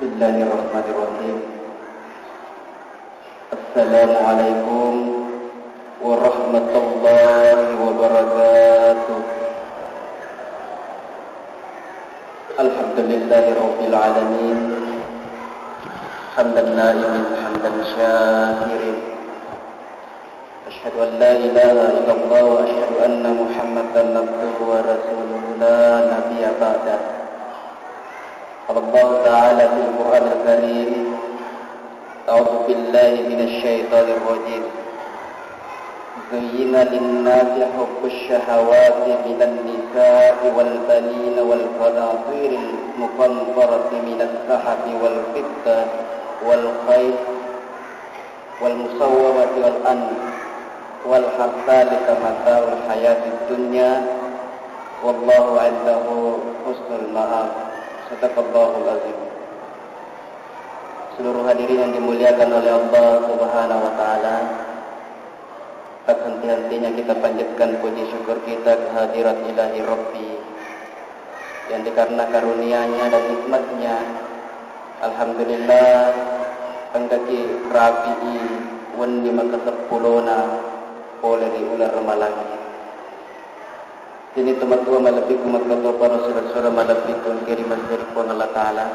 Bismillahirrahmanirrahim. Assalamualaikum warahmatullahi wabarakatuh. Alhamdulillahirabbil alamin. Hamdan na'imin hamdan syakirin. Asyhadu an la ilaha illallah wa asyhadu anna Muhammadan abduhu wa rasuluhu la nabiyya ba'dah. Allah Ta'ala fil Qur'an al-Karim. A'udzu billahi minasy syaithanir rajim. Zuyyina lin-nasi hubbus syahawati minan nisa'i wal banina wal qanatiril muqantarati minas zahabi wal fiddati wal khayl wal musawwamati wal an'am wal harthali kamata'ul hayatid dunya wallahu 'indahu husnul ma'ab. Sadaqallahul azim. Seluruh hadirin yang dimuliakan oleh Allah Subhanahu wa taala, tak henti-hentinya kita panjatkan puji syukur kita kehadirat Ilahi Rabbi yang dikarenakan karunia-Nya dan nikmat-Nya, alhamdulillah pangkaki rabi'i wan lima kesepulona poleri ular remalangi. Ini teman tua malabiku makhluk para saudara malabiku kiriman dari Allah Ta'ala.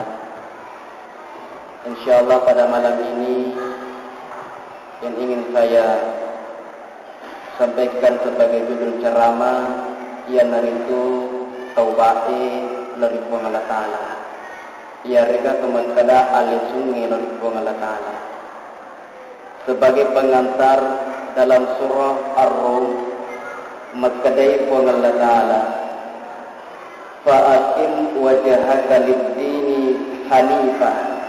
InsyaAllah pada malam ini yang ingin saya sampaikan sebagai judul ceramah ialah itu tauba'i dari Allah Ta'ala. Ia reka teman kada ahli sunni dari Allah Ta'ala. Sebagai pengantar dalam surah Ar-Rum makadai pun Allah Ta'ala fa'akim wajahaka lid-dini hanifah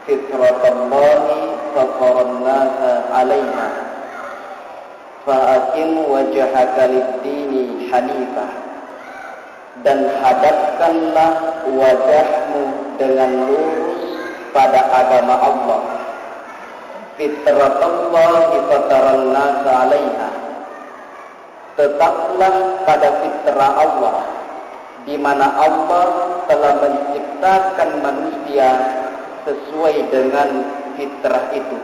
fitratallahi fataran nasa alaiha fa'akim wajahaka lid-dini hanifah, dan hadapkanlah wajahmu dengan lurus pada agama Allah. Fitratallahi fataran nasa alaiha, tetaplah pada fitrah Allah, di mana Allah telah menciptakan manusia sesuai dengan fitrah itu.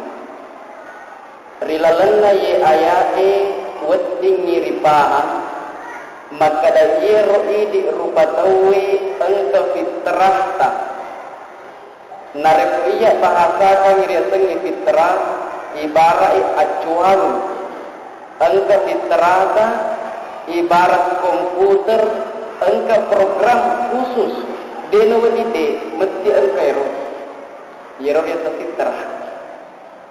Rilalana ye ayae wedding ripahan maka da ye roi di rupa tawe engka fitrah ta narepiya bahasa kang iri fitrah ibarat acuan. Engkau fitrata ibarat komputer, engkau program khusus deno ide mesti engkau yero itu fitrah.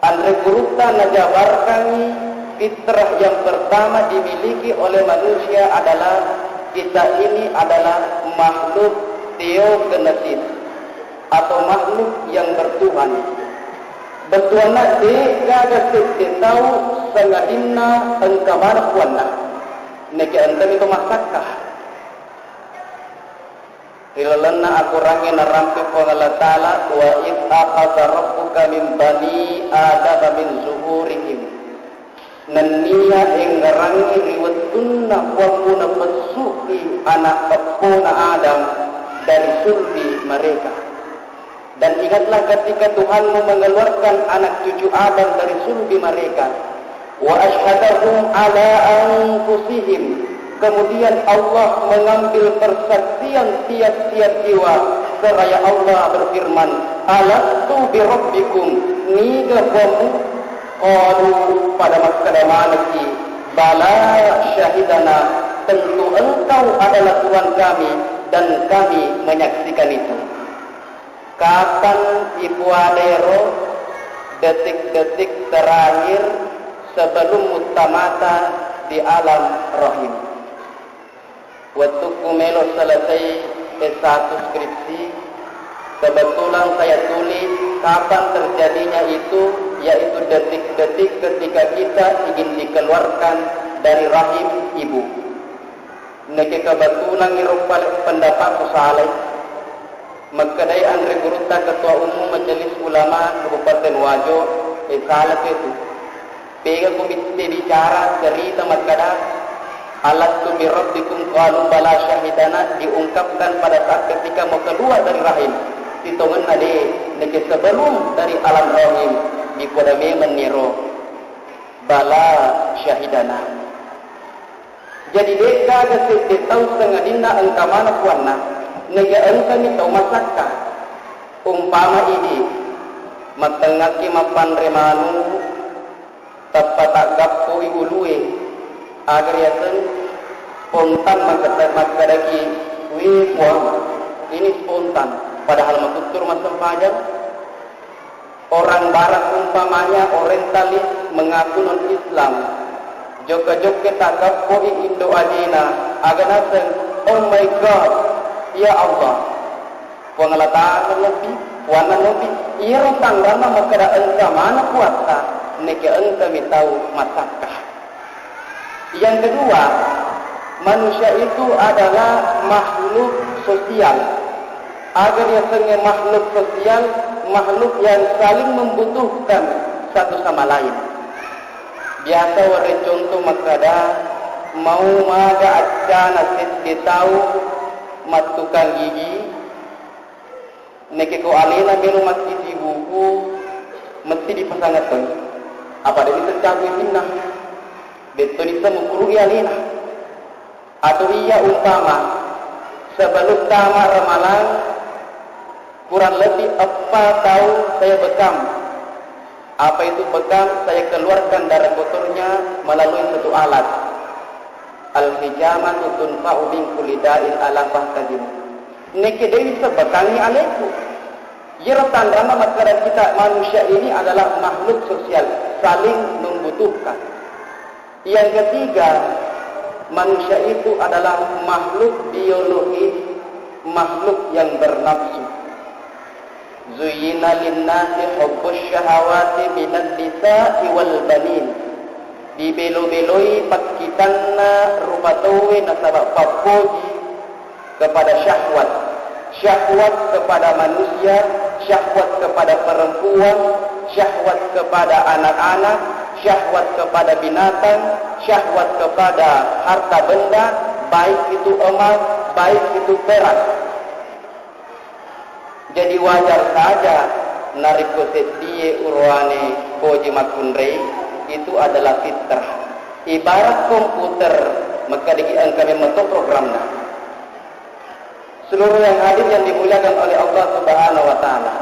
Andre guruta najabarkan fitrah yang pertama dimiliki oleh manusia adalah kita ini adalah makhluk teogenesis atau makhluk yang bertuhan. Betul nak dega kita tahu sangadina engkamar kuana neke enten itu masakah ilalana aku rangi narampi Allah Ta'ala wa id akhadha rabbuka min bani adama min zuhurihim nanniya ing rangi riwattunna wa kuna pesuki anak kepona Adam dari sulbi mereka. Dan ingatlah ketika Tuhanmu mengeluarkan anak cucu Adam dari sulbi mereka. Wa asyhadahum ala anfusihim. Kemudian Allah mengambil persaksian tiap-tiap jiwa. Seraya Allah berfirman, alastu bi rabbikum, niga kamu qalu pada maskara manaki bala syahidana, tentu engkau adalah Tuhan kami dan kami menyaksikan itu. Kapan ibu adero detik-detik terakhir sebelum mutamata di alam rahim. Waktu kumelo selesai S1 skripsi, kebetulan saya tulis kapan terjadinya itu, yaitu detik-detik ketika kita ingin dikeluarkan dari rahim ibu. Neke kebetulan ngirupa pendapatku saleh. Makadai Andre Guruta Ketua Umum Majelis Ulama Kabupaten Wajo salah itu. Pega komite bicara cerita makada alastu bi rabbikum qalu bala syahidana diungkapkan pada saat ketika mau keluar dari rahim. titongan ade neke sebelum dari alam rahim di kodame meniro bala syahidana. Jadi deka gasik de tahu sengadina engka mana puanna nege engka ni tahu masakka umpama ini matengaki mapan remanu tapatak gappo iulue agar yasen spontan makadaki wi puang ini spontan padahal makutur masam pajang orang barat umpamanya orientalis mengaku non Islam jok kita gappo Indo adina agar nasen oh my God ya Allah pengalataan lebih puana lebih ia rutang rama makada engka mana puasa neke engka tahu masakah. Yang kedua, manusia itu adalah makhluk sosial. Agar ia sebagai makhluk sosial, makhluk yang saling membutuhkan satu sama lain. Biasa wari contoh makada mau maga acana sit tahu matukan gigi neke ko alena bero mati di buku mesti dipasangkan apa dari tercapai sinnah betul bisa mengkuru alena atau ia umpama sebelum tamat ramalan kurang lebih 4 tahun saya bekam. Apa itu bekam? Saya keluarkan darah kotornya melalui satu alat al-hijamah tunfa'u min kulli da'in ala fahtajim. Neke dewi sebekangi alaiku. Yeratan rama masyarakat kita manusia ini adalah makhluk sosial, saling membutuhkan. Yang ketiga, manusia itu adalah makhluk biologis, makhluk yang bernafsu. Zuyyina lin-nasi hubbus syahawati minad nisa'i wal banin. Dibelo-beloi pakitanna rupatowe nasabak papoji kepada syahwat. Syahwat kepada manusia, syahwat kepada perempuan, syahwat kepada anak-anak, syahwat kepada binatang, syahwat kepada harta benda, baik itu emas, baik itu perak. Jadi wajar saja nariko setiye urwane koji makunrei itu adalah fitrah. Ibarat komputer maka kami membentuk programnya. Seluruh yang hadir yang dimuliakan oleh Allah Subhanahu wa taala.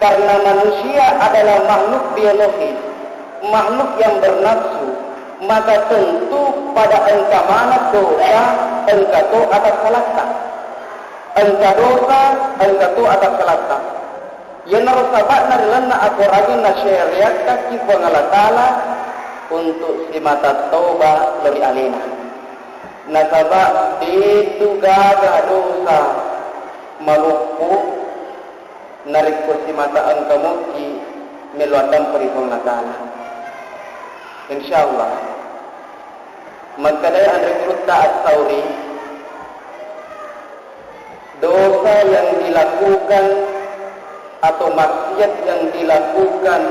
Karena manusia adalah makhluk biologis, makhluk yang bernafsu, maka tentu pada engka mana dosa, engka tu atas salahta. Engka dosa, engka tu atas salahta. Yang harus sahabat narilana aku ragin na syariat kaki Allah taala untuk si mata taubat lebih alina. Nasabak itu gaga dosa malupuk narik kursi mata engkau muki meluatkan perihong Allah. InsyaAllah makadaya Andri Kurta As-Sauri dosa yang dilakukan atau maksiat yang dilakukan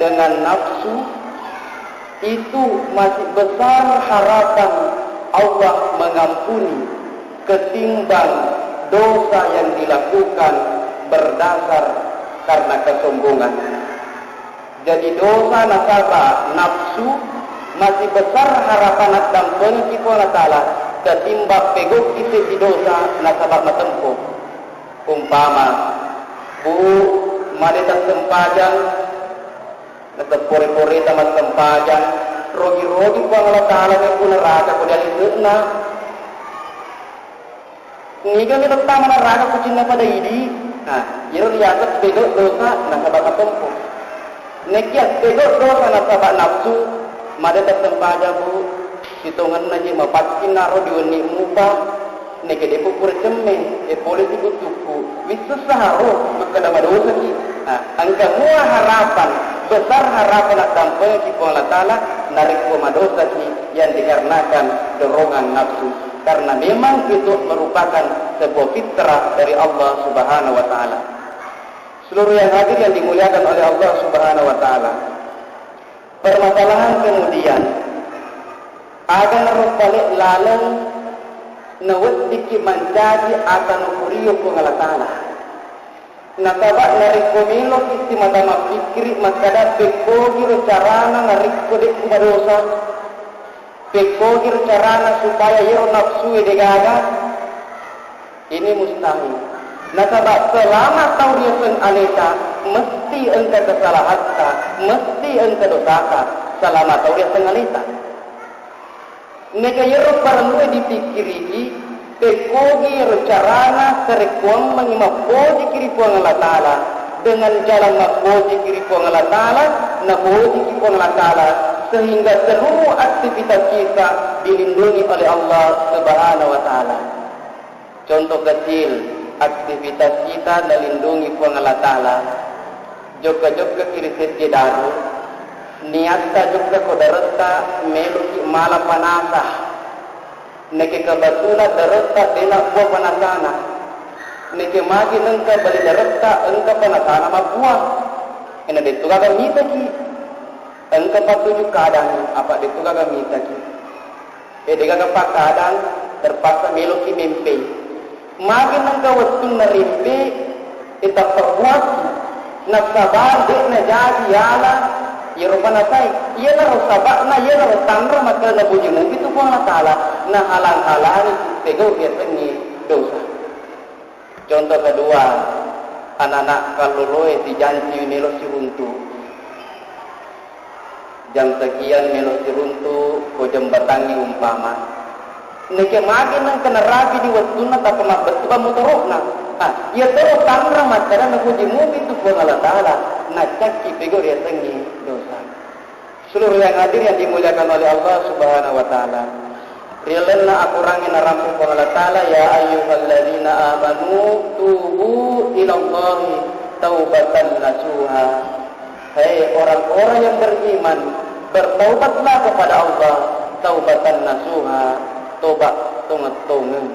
dengan nafsu itu masih besar harapan Allah mengampuni ketimbang dosa yang dilakukan berdasar karena kesombongan. Jadi dosa nasabah nafsu masih besar harapan dan pengikut Allah Ta'ala ketimbang pegok kita di dosa nasabah matempo. Umpama bu madeta sempajang pore-pore tamat sempajang rogi-rogi ku Allah Ta'ala yang pun neraka ku dari seuna ngiga kita pertama neraka ku cinta pada ini nah yaitu lihat pegok dosa nasabah matempo nekiat pegok dosa nasabah nafsu madeta sempajang bu hitungan naji mapatkin naro diuni mupa neke depo pura cemme polisi kutuku wisus saharo maka nama dosa ki angka mua harapan besar harapan nak sampai ki Allah Taala narik kuma dosa ki yang dikarenakan dorongan nafsu karena memang itu merupakan sebuah fitrah dari Allah Subhanahu wa taala. Seluruh yang hadir yang dimuliakan oleh Allah Subhanahu wa taala. Permasalahan kemudian agar rupalik lalang nawat diki menjadi akan kuriyo ku Allah Ta'ala Nakaba nariko milo kisi madama pikiri makada pekogi carana nariko dek kumadosa, pekogi carana supaya yero nafsu degaga. Ini mustahil. Nakaba selama tahu dia sen aleta, mesti engkau kesalahatta, mesti engkau dosaka. Selama tahu dia sen aleta. Neka yero paranu dipikiri, pekogi carana serekuang mengimapoji kiri puang Allah Ta'ala dengan jalan mapoji kiri puang Allah Ta'ala, napoji kiri puang Allah Ta'ala, sehingga seluruh aktivitas kita dilindungi oleh Allah Subhanahu Wa Ta'ala. Contoh kecil, aktivitas kita dilindungi puang Allah Ta'ala. Joka-joka kiri setiadaru, niatta juga kodarata meluki mala panasah. Neke kebetulan darata dena buah panasana. Neke magi nengka bali darata engka panasana mabuah. Ina ditugaga mita ki. Engka patuju kadang apa ditugaga mita ki. Degaga pak kadang terpaksa meluki mimpi. Magi nengka waktu narimpe ita perbuat nak sabar dek na jadi yala. Yeropan asai, ia naruh sabakna, ia naruh tanra maka na puji mu itu pun masalah. Nah halang-halang tego biasanya dosa. Contoh kedua, anak-anak kalau loe si janji melo si runtu, jam sekian melo si runtu, ko jembatangi umpama. Neke magi nang kena rapi di waktu na tak pernah betul motorok na. Ia terus tanra maka na puji mu itu pun Allah Taala. Nah caki pego dia sengi dosa. Seluruh yang hadir yang dimuliakan oleh Allah Subhanahu Wa Taala. Rilanna akurangin rampung Allah Taala ya ayyuhalladzina amanu tubu ilallahi taubatan nasuha. Hai orang-orang yang beriman, bertaubatlah kepada Allah taubatan nasuha, tobat tunget-tunget.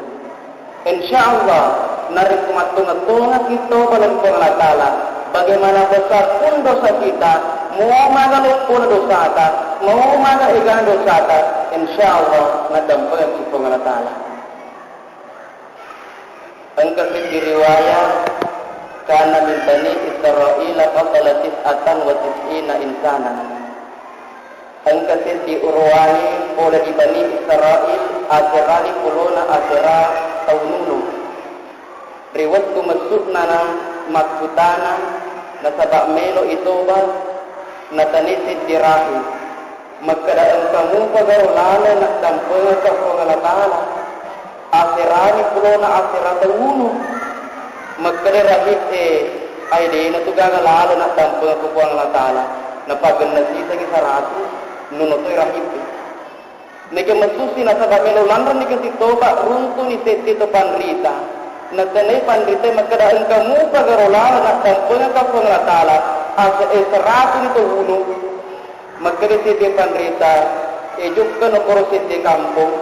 Insyaallah narik tunget-tunget kita balon Allah Taala. Bagaimana besar pun dosa kita, mau magaluk pun dosa kita, mau magal ikan dosa kita, insyaallah nadampak kita Allah Taala. Engkau diriwayat karena min bani Israil qatala tis'atan wa tis'ina insana. Engkau diurwani oleh di bani Israil aserali pulona asera taunulu. Riwayat ku masuknana maksudana nasabak melo itoba natanisid dirahi makadaan kamu pagarolala nak dampeng ka Allah Taala asirani pulona asirata unu makade rahit ay de na tugaga lalo nak dampeng ka Allah Taala napaganasi sa kisaratu nunotoy rahit neke masusi nasabak melo lanran ni kasi toba runtu ni setito panrita natanay pandrite magkadaan kamu pagarolala nak tampuna ka kung natala asa eserato nito uno magkadisiti pandrita ejuk ka no koro siti kampung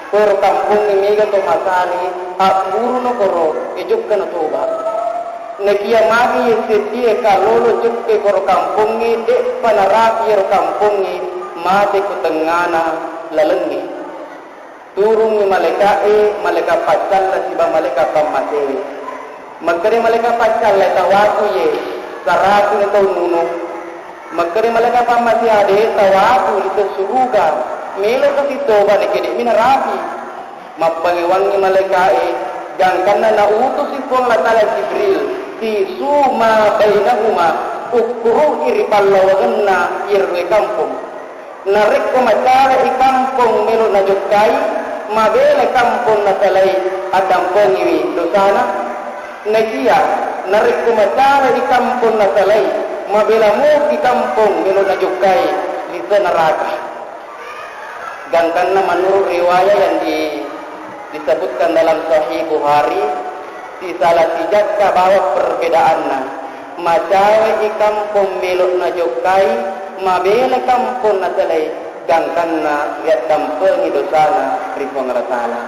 pero kampung imiga to masani at puro no koro ejuk ka no tuba nakiyamagi siti ka lolo juk ke koro kampung ni de panarapi ro kampung ni mate ko tengana lalengi turung ni malaikat pacal la siba malaikat pamate magkari malaikat pacal la tawaku ye saratu ni tau nuno magkari malaikat pamate ade tawaku ni suruga melo kasi toba ni kini minarapi mapangiwang ni malaikat jangkan na nautos si Puang Latala Jibril si suma bainahuma ukuru iripallawagan na irwe kampung narik ko macara ikampung melo na jukai mabele kampung na salay adampong iwi dosana nakia narik ko macara ikampung na salay mabela mo ikampung melo na jukai lisa neraka. Gangkan na menurut riwayat yang disebutkan dalam Sahih Bukhari di salah tijak ka bawa perbedaanna macawe ikampung melo na jukai mabele kampung na salay gangkan na riat dampeng idosana ripong ratala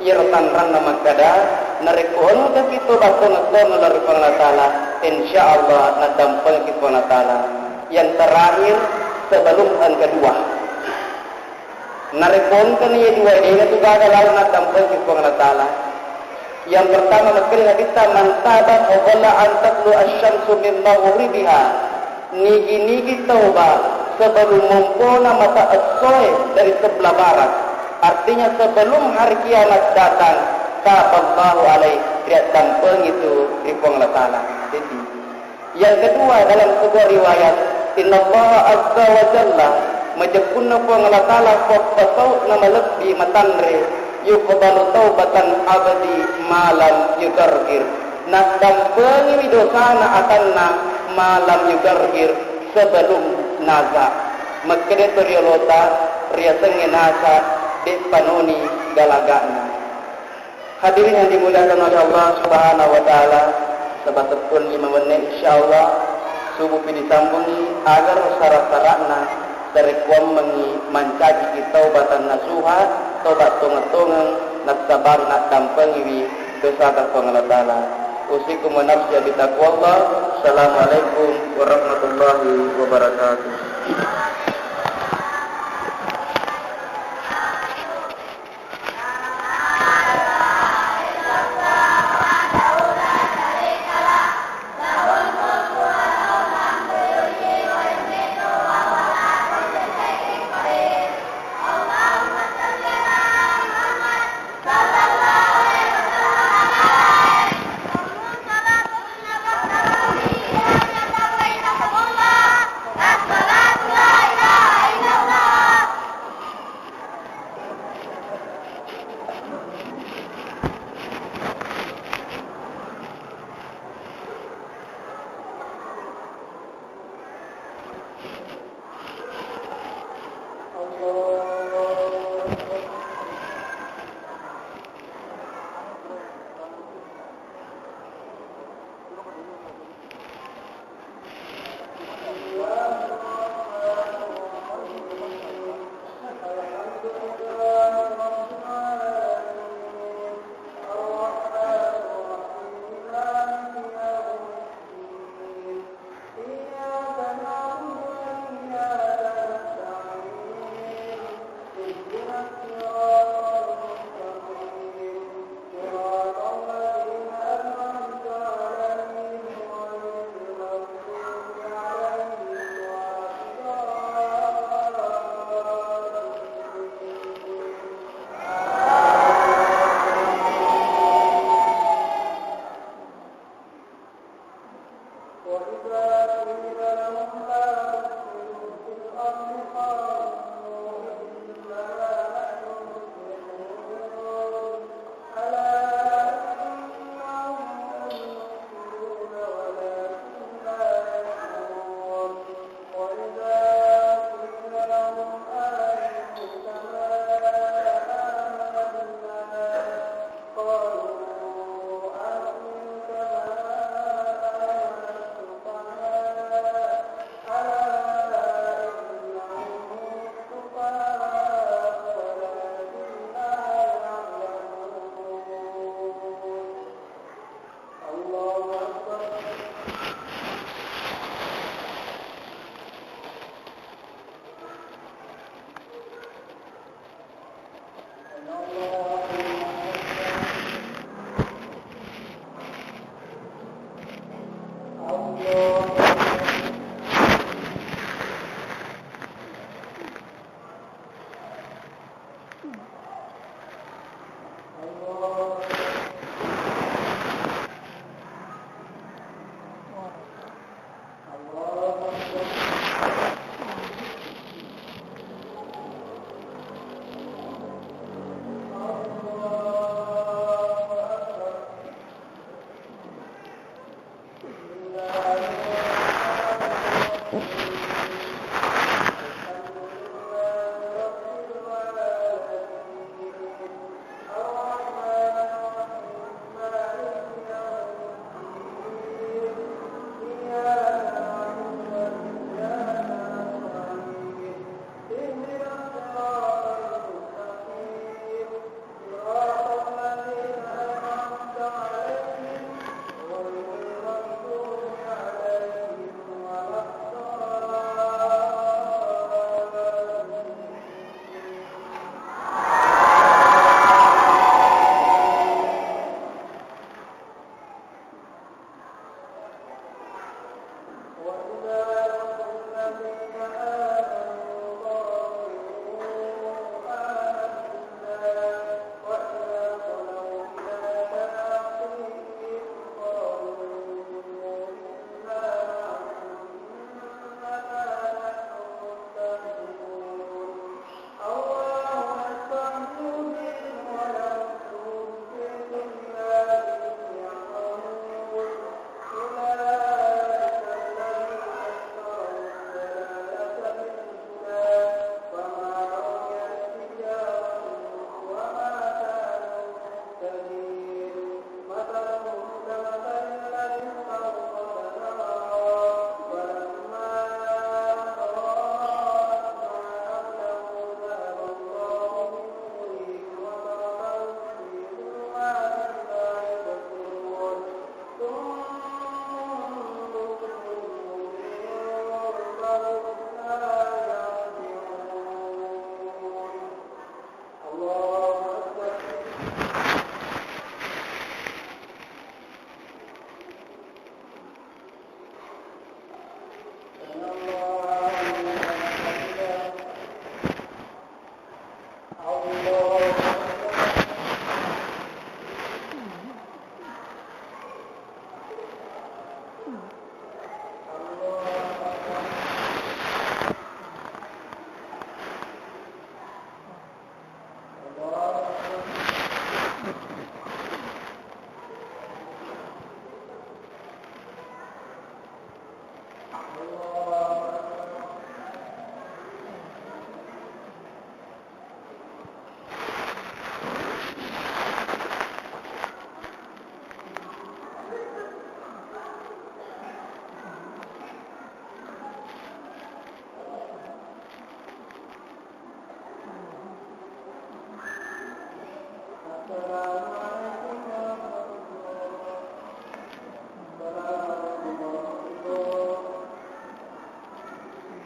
irotan ran na magkada narikon ka kito bakon na ripong ratala insyaallah na dampeng ripong ratala. Yang terakhir sebelum yang kedua narikon ka niya dua ini tu gagal na dampeng ripong ratala Yang pertama sekali kita mantaba qabla an tatlu asy-syamsu min maghribiha. Nigi-nigi taubat sebelum mempona mata as-soe dari sebelah barat. Artinya sebelum hari kiamat datang, taballahu alaih, kriat tampeng itu ripong Allah Ta'ala. Jadi, yang kedua dalam sebuah riwayat, innallaha azza wa jalla majakunna pong Allah Ta'ala fasaut nama lebih matanre yuqbalu taubatan abadi malam yugargir. Nah, dampengi dosana akanna malam yugargir sebelum naza. Makede toriolota riasengi nasa di panoni galagana. Hadirin yang dimuliakan oleh Allah Subhanahu wa taala, sebatepun 5 menit insyaallah subuh disambungi agar syarat-syaratna dari kuam mengi mancaji taubatan nasuha, taubat tonga-tonga nak sabar nak dampengi dosa ka Allah taala. Usikum wa nafsi bi taqwallah. Assalamualaikum warahmatullahi wabarakatuh.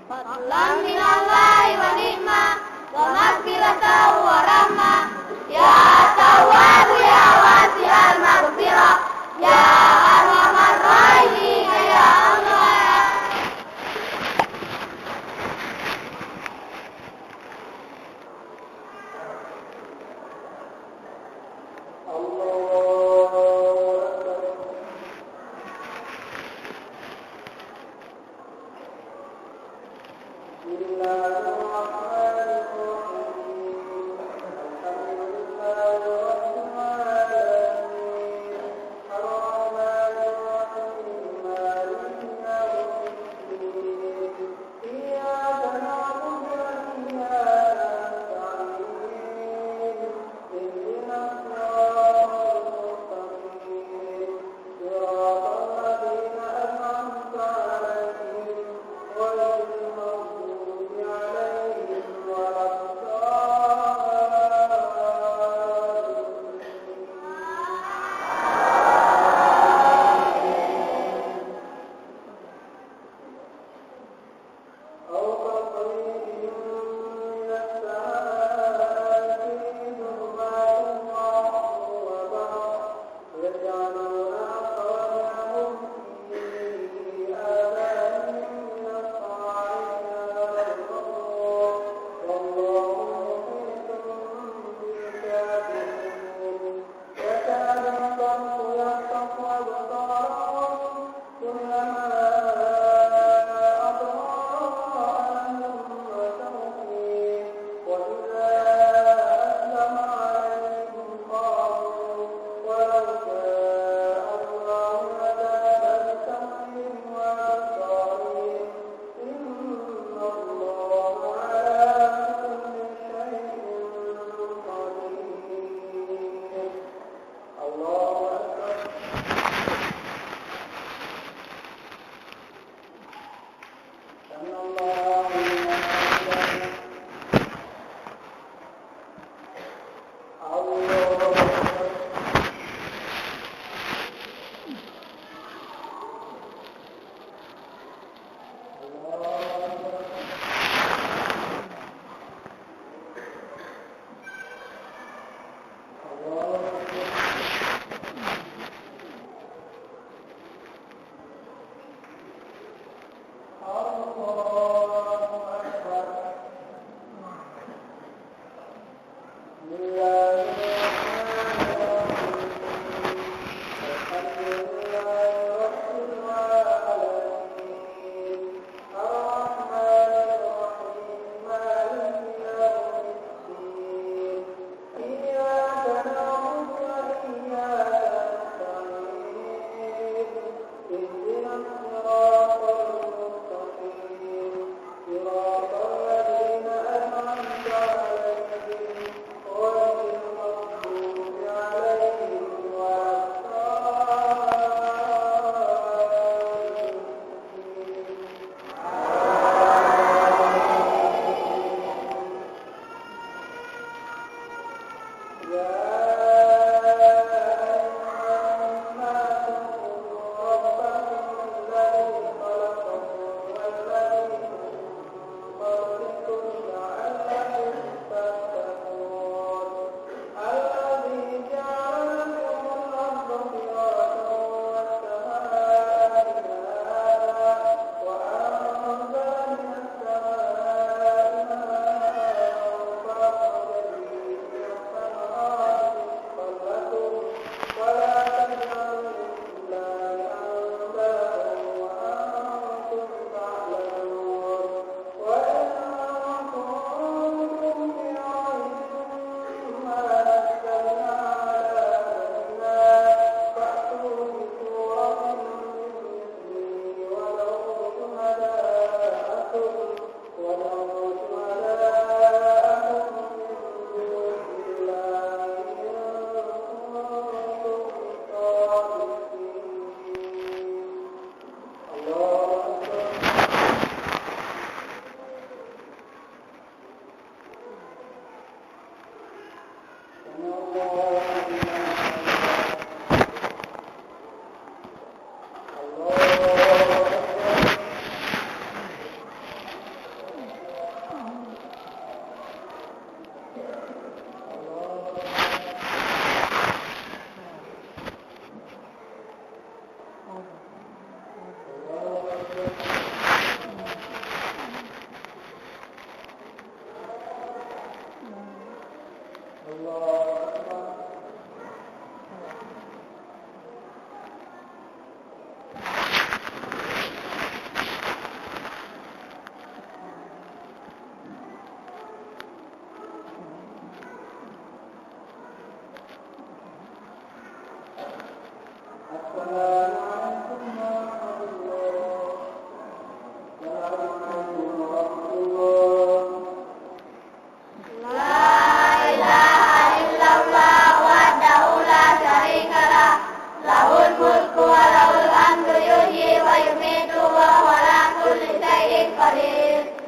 Fadlan minallahi wa ni'mah wa maghfiratan wa rahmah. Ya Tawwabu ya wasi'al maghfirah, ya arhamar rahimin ya Allah.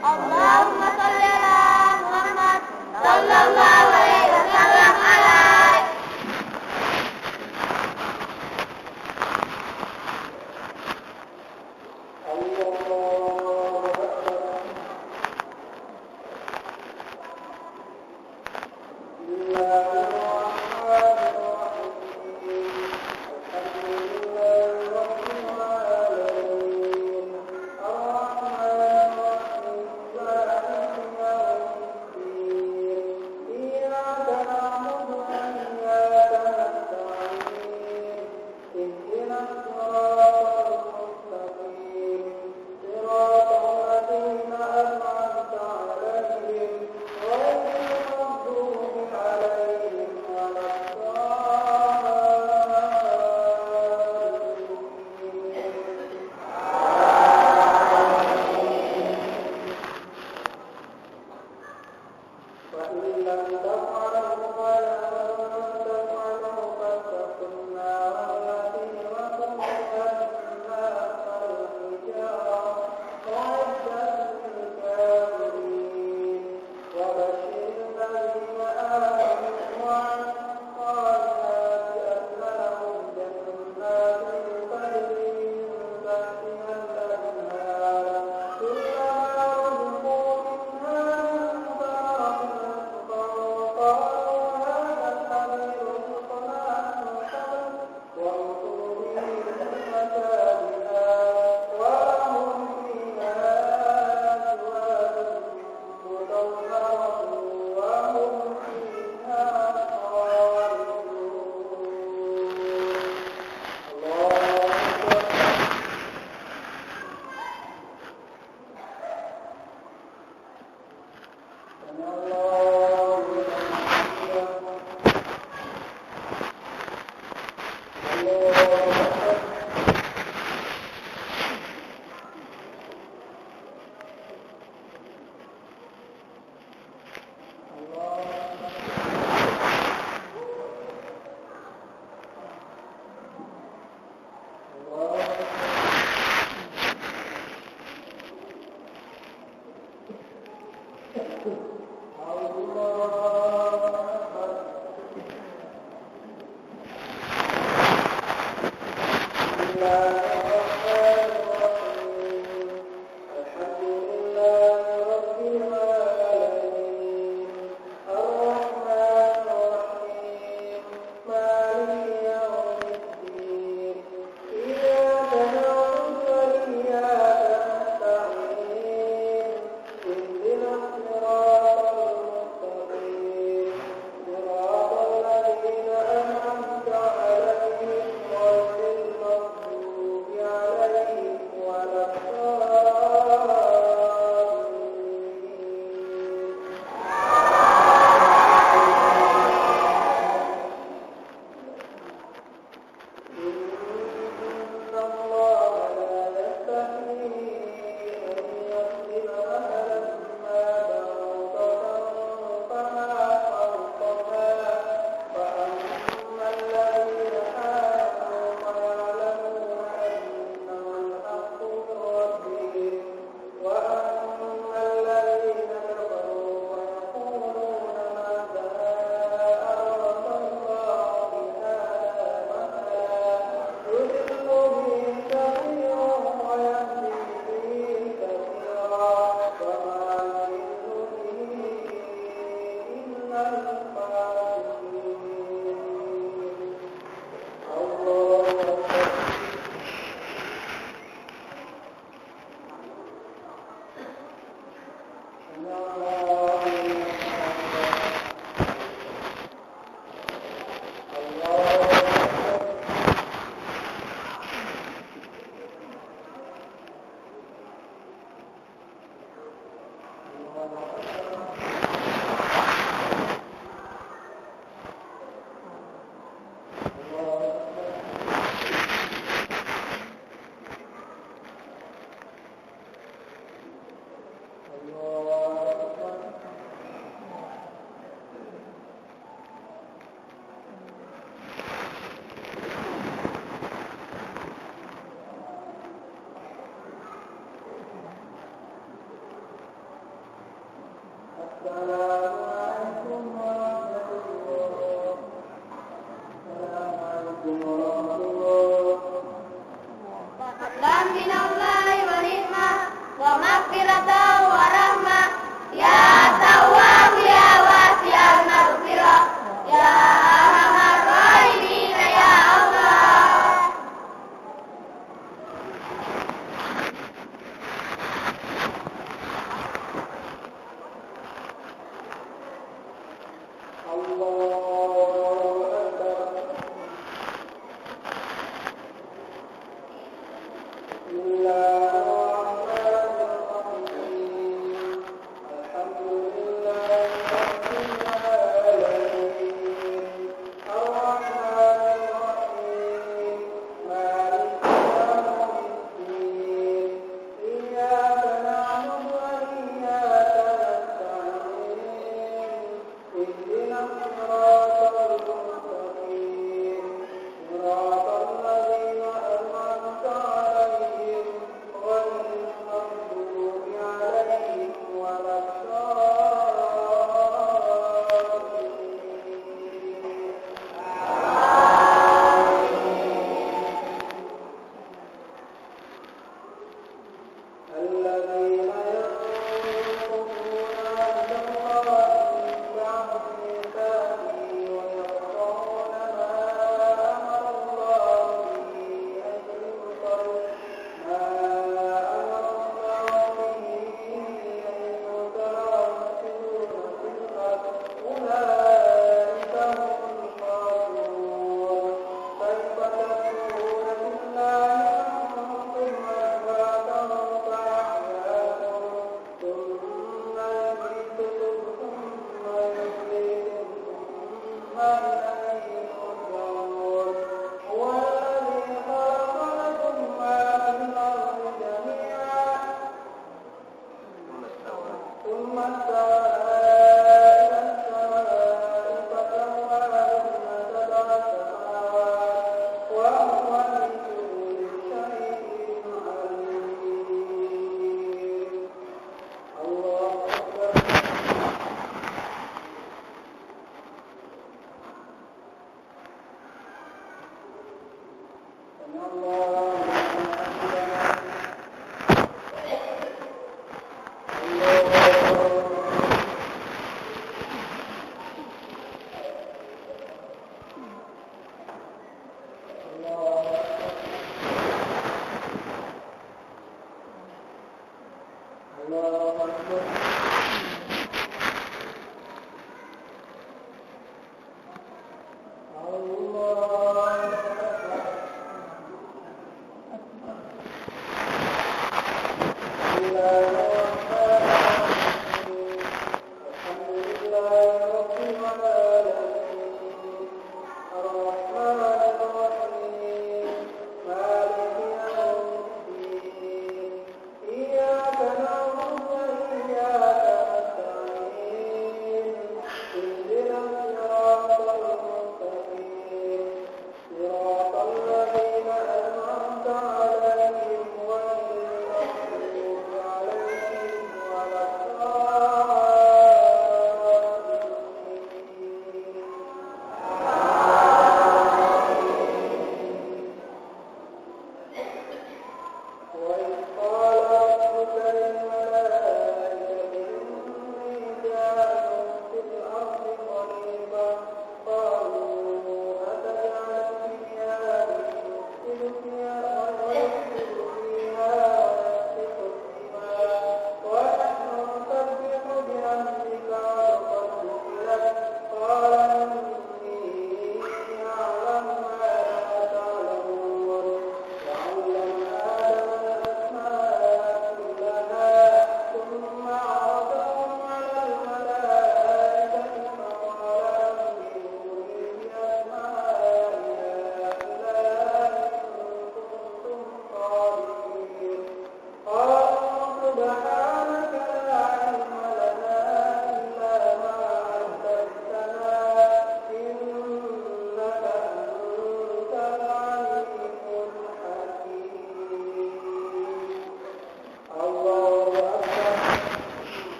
Allahumma salli ala Muhammad sallallahu alaihi wasallam alaihi. غير المغضوب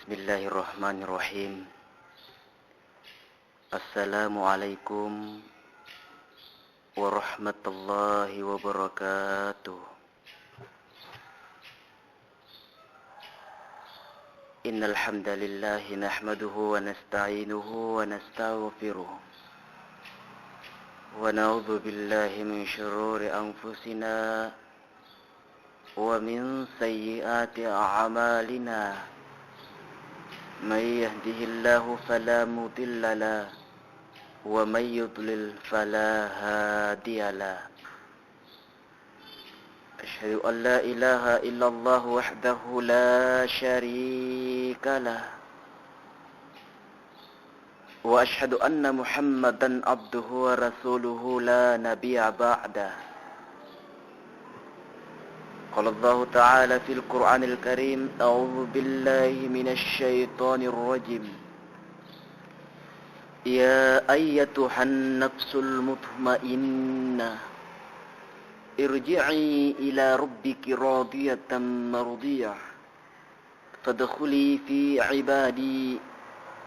Bismillahirrahmanirrahim. Assalamualaikum warahmatullahi wabarakatuh. Innal hamdalillah nahmaduhu wa nasta'inuhu wa nastaghfiruh. Wa na'udzu billahi min shururi anfusina wa min sayyiati a'malina. من يهده الله فلا مضل له ومن يضلل فلا هادي له أشهد أن لا إله إلا الله وحده لا شريك له وأشهد أن محمدا عبده ورسوله لا نبي بعده. قال الله تعالى في القرآن الكريم أعوذ بالله من الشيطان الرجيم يا أيتها النفس المطمئنة ارجعي إلى ربك راضية مرضية فادخلي في عبادي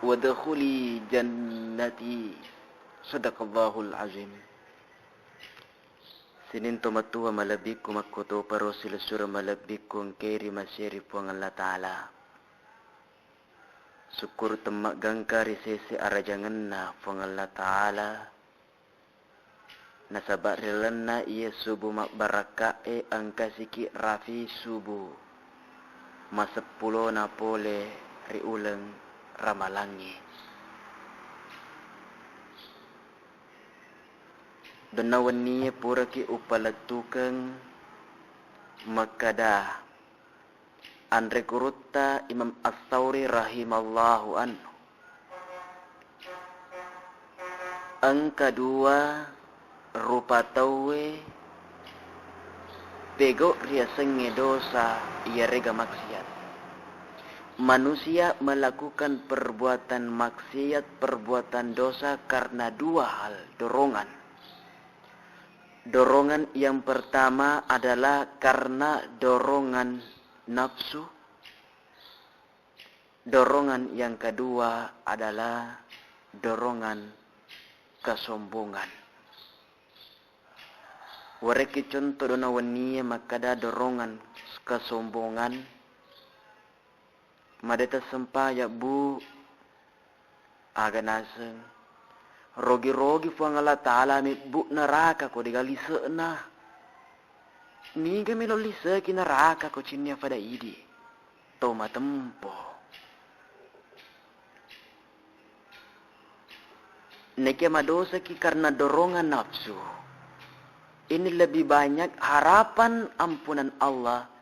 وادخلي جنتي صدق الله العظيم. Sinin tomatua malabiku makoto parosil sura malabiku ngkeri masyari puang Allah Ta'ala. Syukur temak gangkari sese arajanganna puang Allah Ta'ala. Nasabak rilana iya subuh mak barakae angkasiki rafi subuh. Masepulo napole riulang ramalangi. Benawan niya pura ki upalatukang makada Andre Kurutta Imam As-Sawri rahimallahu anhu. Ang kedua rupa tawe pego ria senge dosa ia rega maksiat. Manusia melakukan perbuatan maksiat, perbuatan dosa karena dua hal, dorongan. Dorongan yang pertama adalah karena dorongan nafsu. Dorongan yang kedua adalah dorongan kesombongan. Wareki contoh dona waniya makada dorongan kesombongan. Madeta sempaya bu aganaseng. Rogi-rogi puang Allah Ta'ala mi buk neraka ko digali seena. Niga mi lo lisa ki neraka ko cinya pada idi. Toma tempo. Neke madosa ki karena dorongan nafsu. Ini lebih banyak harapan ampunan Allah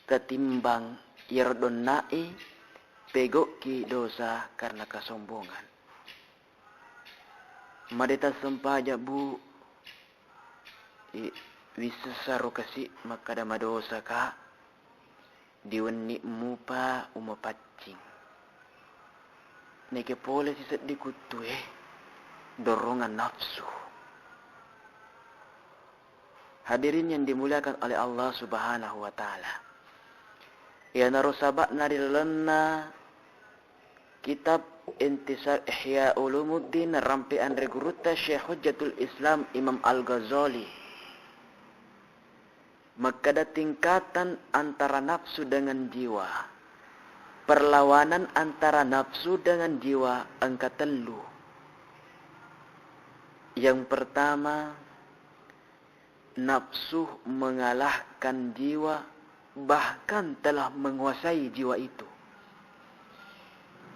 ketimbang yardonnai pegok ki dosa karena kesombongan. Madeta sempaja bu wisa saru kasi makada madosa ka diwenni mupa umapacing neke pole si seddi kutu dorongan nafsu. Hadirin yang dimuliakan oleh Allah Subhanahu wa Ta'ala, ya narosabak narilana kitab Intisar Ihya Ulumuddin rampian Regurutta Syekh Hujjatul Islam Imam Al-Ghazali. Maka ada tingkatan antara nafsu dengan jiwa. Perlawanan antara nafsu dengan jiwa angka telu. Yang pertama, nafsu mengalahkan jiwa, bahkan telah menguasai jiwa itu.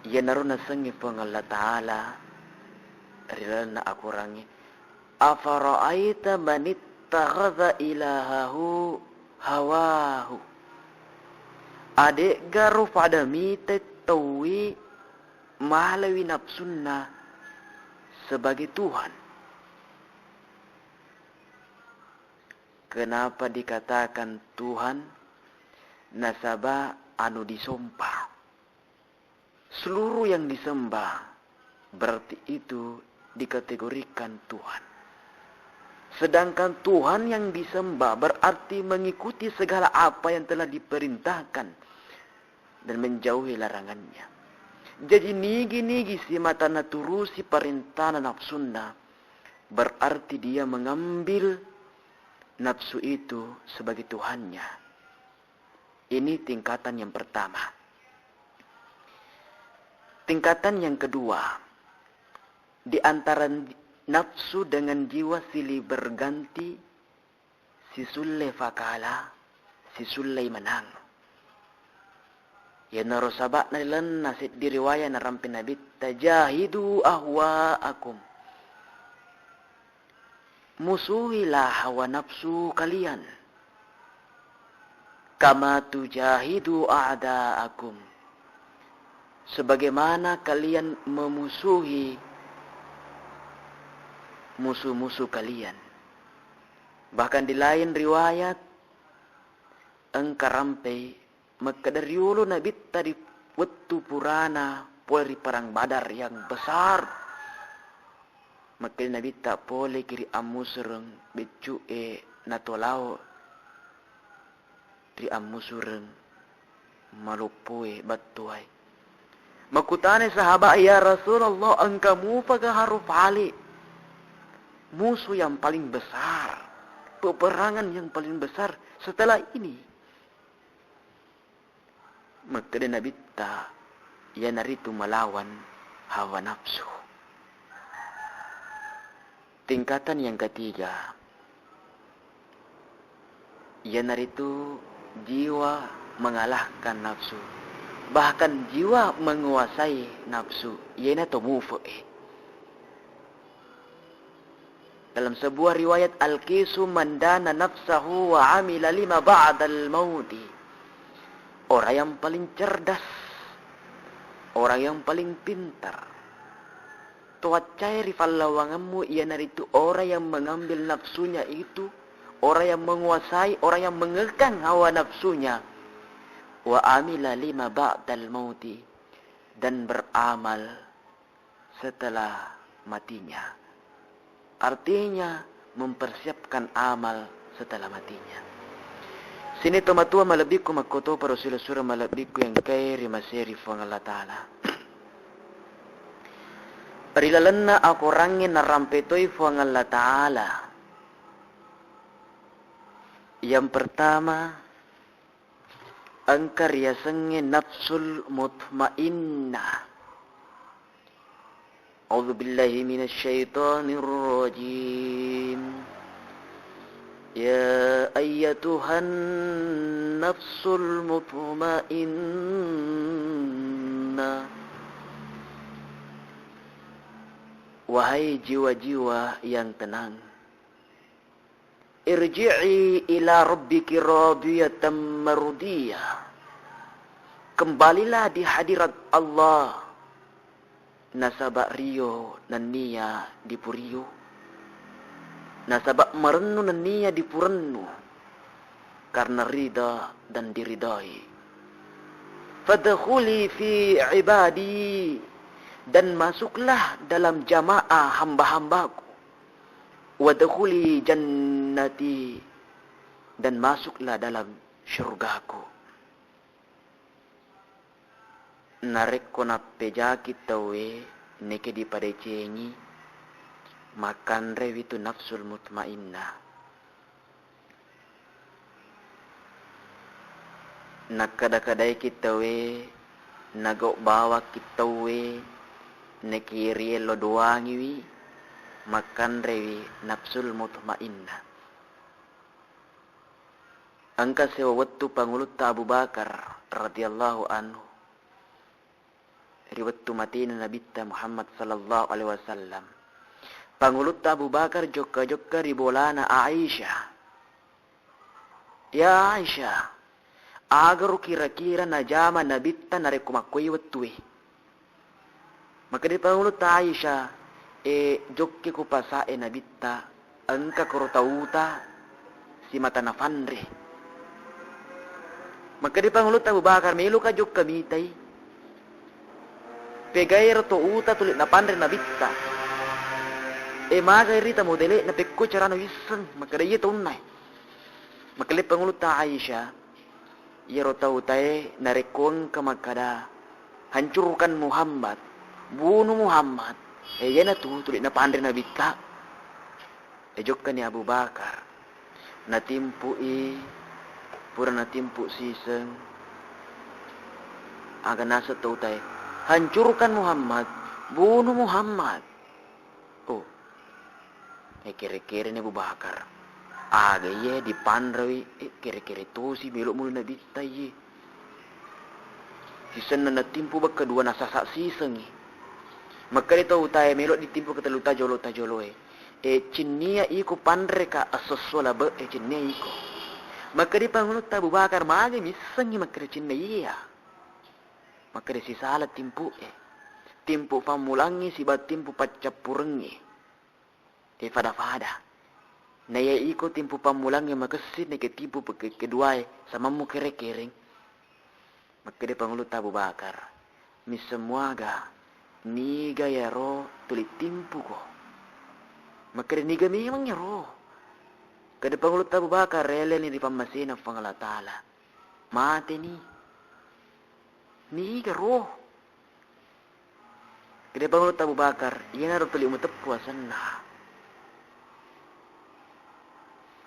Ya naruna sengi pang Allah Ta'ala rilana akurangi afara'aita man ittakhadha ilahahu hawahu. Adek garu pada mite tawi malawi nafsunna sebagai Tuhan. Kenapa dikatakan Tuhan? Nasabah anu disumpah. Seluruh yang disembah berarti itu dikategorikan Tuhan. Sedangkan Tuhan yang disembah berarti mengikuti segala apa yang telah diperintahkan dan menjauhi larangannya. Jadi nigi-nigi si mata naturusi perintah nafsunna, berarti dia mengambil nafsu itu sebagai Tuhannya. Ini tingkatan yang pertama. Tingkatan yang kedua, di antara nafsu dengan jiwa silih berganti, si sulle fakala, si sulle menang. Ya narosabak na ilan nasit diriwaya na rampin nabit, tajahidu ahwaakum. Musuhilah hawa nafsu kalian. Kama tujahidu a'da'akum. Sebagaimana kalian memusuhi musuh-musuh kalian. Bahkan di lain riwayat, engkau rampai maka dari ulu Nabi tadi waktu purana pori perang Badar yang besar. Maka Nabi tak boleh kiri amusureng becu natolao di amusureng malupue batuai. Makutane sahabat, ya Rasulullah, engkamu pakai haruf ali. Musuh yang paling besar, peperangan yang paling besar setelah ini. Maka Nabi tak, ya naritu melawan hawa nafsu. Tingkatan yang ketiga, ya naritu jiwa mengalahkan nafsu. Bahkan jiwa menguasai nafsu. Yana tomufu. Dalam sebuah riwayat, al-kisu mandana nafsahu wa amila lima ba'dal mauti. Orang yang paling cerdas, orang yang paling pintar. Tuacai rifal lawanganmu, ia naritu orang yang mengambil nafsunya itu, orang yang menguasai, orang yang mengekang hawa nafsunya. Wa amila lima ba'dal mauti, dan beramal setelah matinya. Artinya mempersiapkan amal setelah matinya. Sini tomatua malabiku makoto para sura malabiku yang kairi maseri fang Allah Ta'ala. Parilalanna ako rangin na rampetoy fang Allah Ta'ala. Yang pertama, ang karyasangin nafsul mutmainnah. A'udzu billahi minasy syaithanir rajim. Ya ayyatuhan nafsul mutmainnah. Wahai jiwa-jiwa yang tenang, irji'i ila rabbiki radiyatan mardiyah. Kembalilah di hadirat Allah. Nasabak rio nania di puriyo. Nasabak merennu nania di purennu. Karena rida dan diridai. Fadkhuli fi ibadi. Dan masuklah dalam jamaah hamba-hambaku. Wadkhuli jannati. Dan masuklah dalam syurgaku. Narek ko na pejaki tawe neke di padecengi. Makan rewi tu nafsul mutmainnah. Nakada-kadai kita we, nagok bawa kita we, nekiri lo doangi wi, makan rewi nafsul mutmainnah. Angka sewa waktu pangulut Abu Bakar radhiyallahu anhu. Riwayat mati Nabi Muhammad sallallahu alaihi wasallam. Pangulut Abu Bakar joka-joka ribolana Aisyah. Ya Aisyah, agar kira-kira najama nabitta narekumakui watui. Maka di pangulut Aisyah, jokke ku pasae nabitta, angka kurutauta si mata nafandre. Maka di pangulut Abu Bakar, melu ka jok kamitai. Pegair to uta tulit napandre nabitta. Maga irita modele na pekko carano wisang makadaya tunay. Makalip pangulut ta Aisyah Ia tahu tae narekong kemakada. Hancurkan Muhammad. Bunuh Muhammad. Yana tu tulik na pandai Nabi ka. Ejokkan ni Abu Bakar. Natimpu pura natimpu siseng. Aga nasa tahu tae. Hancurkan Muhammad. Bunuh Muhammad. Oh. Kira-kira ni Abu Bakar. Aga ye dipandrawi. Kira-kira tu si belok mulu Nabi taye. Sisen na natimpu ba kedua nasasak siseng. Maka dia tahu tayo melok ditimpu ke teluta jolo. Cinia iko pandre ka asosola ba cinia iko. Maka dia pangulut Abu Bakar mage misengi maka dia cinia iya. Maka dia sisala timpu Timpu pamulangi si bat timpu pacapurengi. Fada-fada. Na ya iko timpu pamulangi maka sin ke timpu kedua sama mu kere-kering. Maka dia pangulut Abu Bakar. Misemuaga. Niga ya roh tulit timpu ko. Maka dia niga memang ya roh. Kada pangulut Abu Bakar rele ni di pamasina fangala taala. Mati ni. Niga roh. Kada pangulut Abu Bakar. Ia na roh tulit umutepu asanna.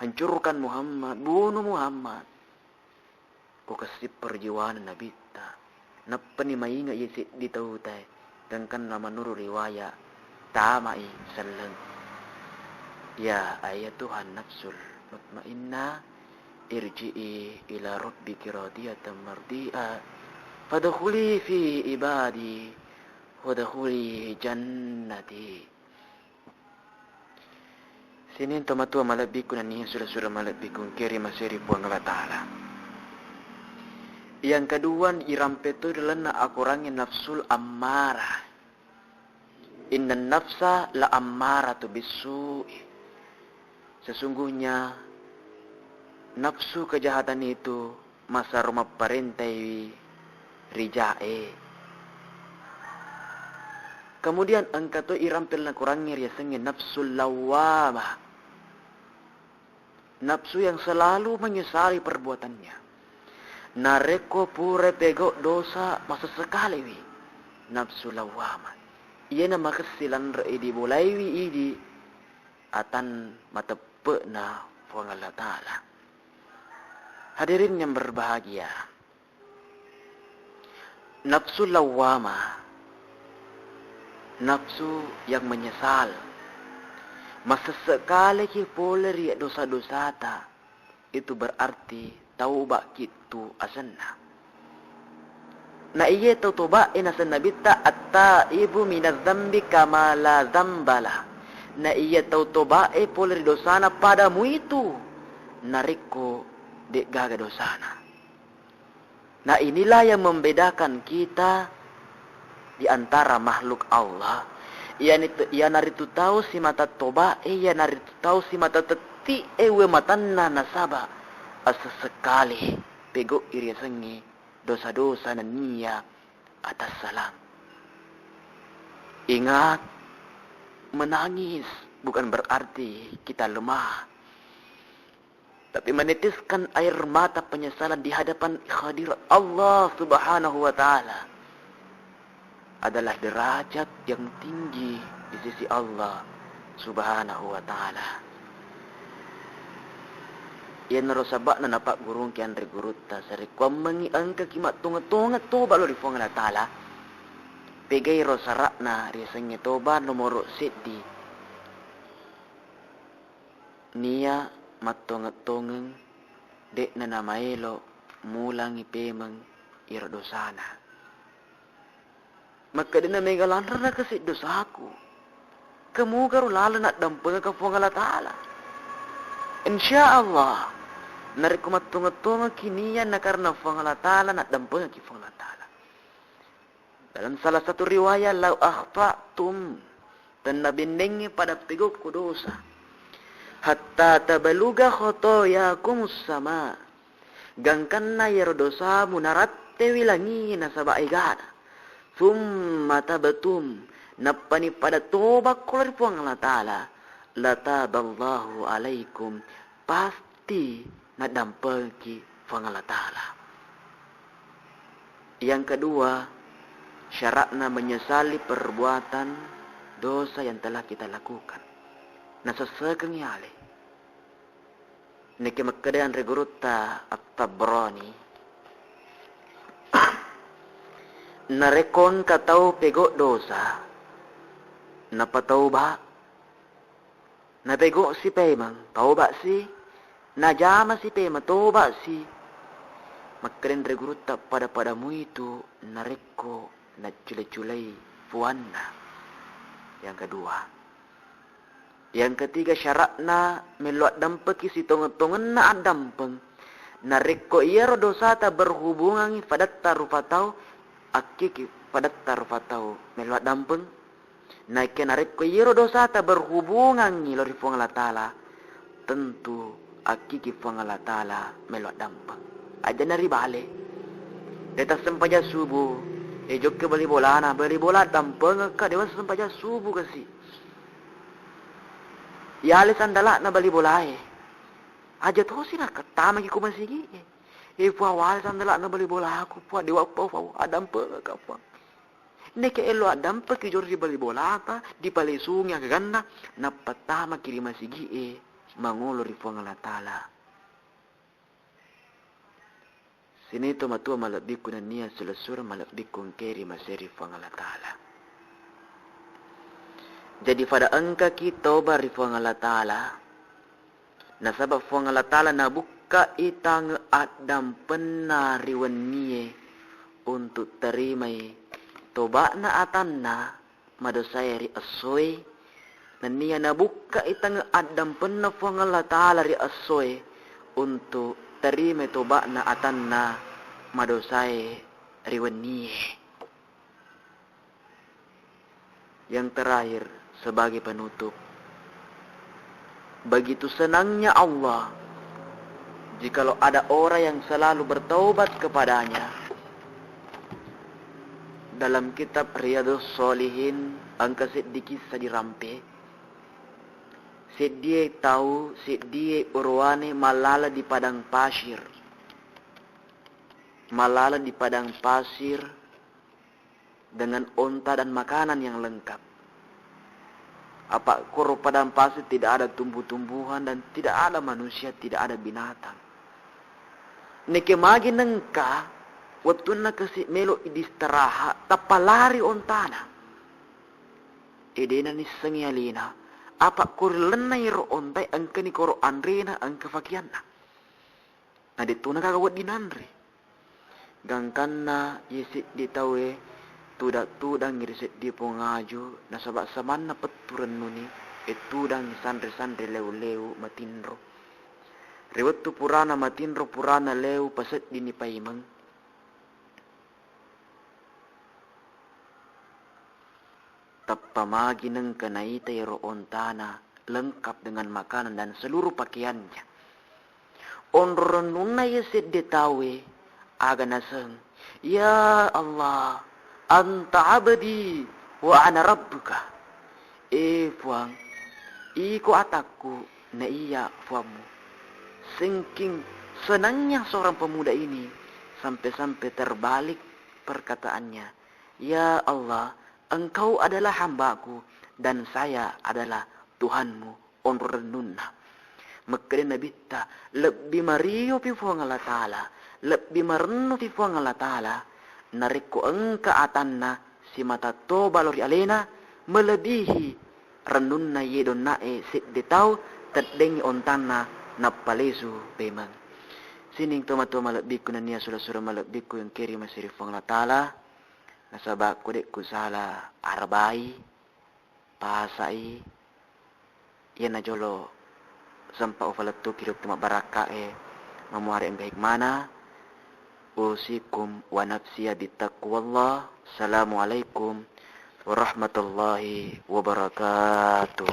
Hancurkan Muhammad. Bunuh Muhammad. Ko kasih perjuangan Nabi ta. Napa ni mainga yesi ditahu tay. Dangkan nama nuru riwayat tamai saleng. Ya ayat Tuhan nafsul mutmainna irji'i ila rabbiki radiyatan mardi'a fadkhuli fi ibadi wadkhuli jannati. Sinin tomatua malabikun anihin surah-surah malabikun kiri masiri puang Allah Ta'ala. Yang kedua irampetu adalah na akurangin nafsul ammarah. Inna nafsa la ammaratu bisu'i. Sesungguhnya nafsu kejahatan itu masa rumah parentai rijae. Kemudian angka tu irampel na kurangnya riasengin nafsul lawamah. Nafsu yang selalu menyesali perbuatannya. Nareko pure pego dosa masa sekali wi. Nafsu lawamah. Ia nama kesilan reidi bolaiwi idi. Atan matepe na Allah Ta'ala. Hadirin yang berbahagia. Nafsu lawamah. Nafsu yang menyesal. Masa sekali ki poleri dosa-dosa ta. Itu berarti taubat kitu asanna. Na iya taubat inasan Nabi ta at-taibu minadz dzambi kama la dzambala. Na iya taubat poleri dosana padamu itu. Nariko dek gaga dosana. Nah inilah yang membedakan kita di antara makhluk Allah. Ia naritu tahu si mata toba, ia naritu tahu si mata teti ewe matanna nasaba. Asa sekali pego iri sengi dosa-dosa na niya atas salam. Ingat, menangis bukan berarti kita lemah. Tapi menitiskan air mata penyesalan di hadapan hadirat Allah Subhanahu wa Ta'ala adalah derajat yang tinggi di sisi Allah Subhanahu wa Ta'ala. Yan narosabak na napak gurung ki andre guruta sari kwa mangi angka kimat tunga-tunga toba lo di fuang na Ta'ala. Pegay rosarak na risangnya toba nomoro seti. Niya matunga-tungang dek na namaelo mulang ipemang irdosana. Maka din na may galandra na kasi dosaku. Kamugaru lala na dampang ka fuang Allah Ta'ala. InsyaAllah. Narikumatunga-tunga kiniyan na karena fuang Allah Ta'ala na dampang ki fuang Allah Ta'ala. Dalam salah satu riwayat lau akhfa'tum dan nabinengi pada pigok kudosa hatta tabaluga khotoyakum sama gangkan na yerdosa munaratte wilangi na sabaigana thumma tabatum napani pada toba kular puang Allah Ta'ala lataballahu alaikum pasti nadampaki puang Allah Ta'ala. Yang kedua, syaratna menyesali perbuatan dosa yang telah kita lakukan. Nasasekeng yale. Niki makkedan regurutta At-Tabrani. Narekon katau pego dosa. Napatauba. Napego si pemang. Tauba si. Najama si pemang. Tauba si. Makkedan regurutta pada-padamu itu nareko na culai-culai puanna. Yang kedua. Yang ketiga syaratna meluat dampeki si tongen-tongen na adampeng. Nareko iya dosa ta berhubungan padat tarufatau akiki padat tarufatau meluat dampeng. Naike nareko iya dosa ta berhubungan lori fuang Allah Ta'ala. Tentu akiki fuang Allah Ta'ala meluat dampeng. Aja nari balik. Deta sempaja subuh. Ejok ke beli bola dampeng ka dewa sempaja subuh kasi. Ya ali sandala na bali bola aja to sina katama ki kumasigi. Fu awal sandala na bali bola aku pu dewa pu adam pe ka pu. Neke elo adam pe ki jordi bali bola ta di pale sunga ganna na patama kiri masigi mangolo ri fuang Allah Ta'ala. Sini to matua malabik ko na niya sulasura malabik kong keri maseri fuang Allah Ta'ala. Jadi pada angka kita bari fuang Allah Ta'ala. Nasabab fuang Allah Ta'ala na buka itang adam penariwan niye untuk terimai toba na atanna madosaya ri asoy. Na niya na buka itang adam penna fuang Allah Ta'ala ri asoy untuk terima toba na atanna madosai riwaniye. Yang terakhir sebagai penutup, begitu senangnya Allah jikalau ada orang yang selalu bertaubat kepadanya. Dalam kitab Riyadhus Shalihin angka sedikit saja dirampe. Sedie tahu, sedie urwane malala di padang pasir. Malala di padang pasir dengan onta dan makanan yang lengkap. Apa koro padang pasir tidak ada tumbuh-tumbuhan dan tidak ada manusia, tidak ada binatang. Neke magi nengka, waktu na kasi melo idistirahat, tapalari ontana. Edena ni sengialina. Apa kor lenay ro ontai angka ni koro andrena angka fakianna. Na dito na kagawad dinanre. Gangkan na yisik ditawe tudak-tudang ngirisit di pongaju na sabak saman na peturan nuni etudang sandre-sandre leu-leu matinro. Rewet tu purana matinro purana leu paset dini paimang. Tapamagi ng kanaitay roon tana lengkap dengan makanan dan seluruh pakaiannya. Onron na yesid ditawe aga naseng, ya Allah, anta abadi wa ana rabbuka. Fuang, iko ataku na iya fuamu. Sengking senangnya seorang pemuda ini sampai-sampai terbalik perkataannya. Ya Allah, Engkau adalah hambaku dan saya adalah Tuhanmu. Onrenunna. Makanya Nabi ta lebih mariyo pi fuang Allah Ta'ala. Lebih marenno pi fuang Allah Ta'ala. Nariko engka atanna si mata to balori alena melebihi renunna yedon nae sidetau terdengi ontana napalesu pemang. Sining toma malabik ko na niya sura-sura malabik ko yung kiri masiri fuang Allah Ta'ala. Nasabak ko dek ko sala arbay, pasai, yan na jolo, sampa ufalatu kiruk tuma baraka mamuari ang baik mana, usikum wa nafsiya bitaqwallah. Assalamualaikum warahmatullahi wabarakatuh.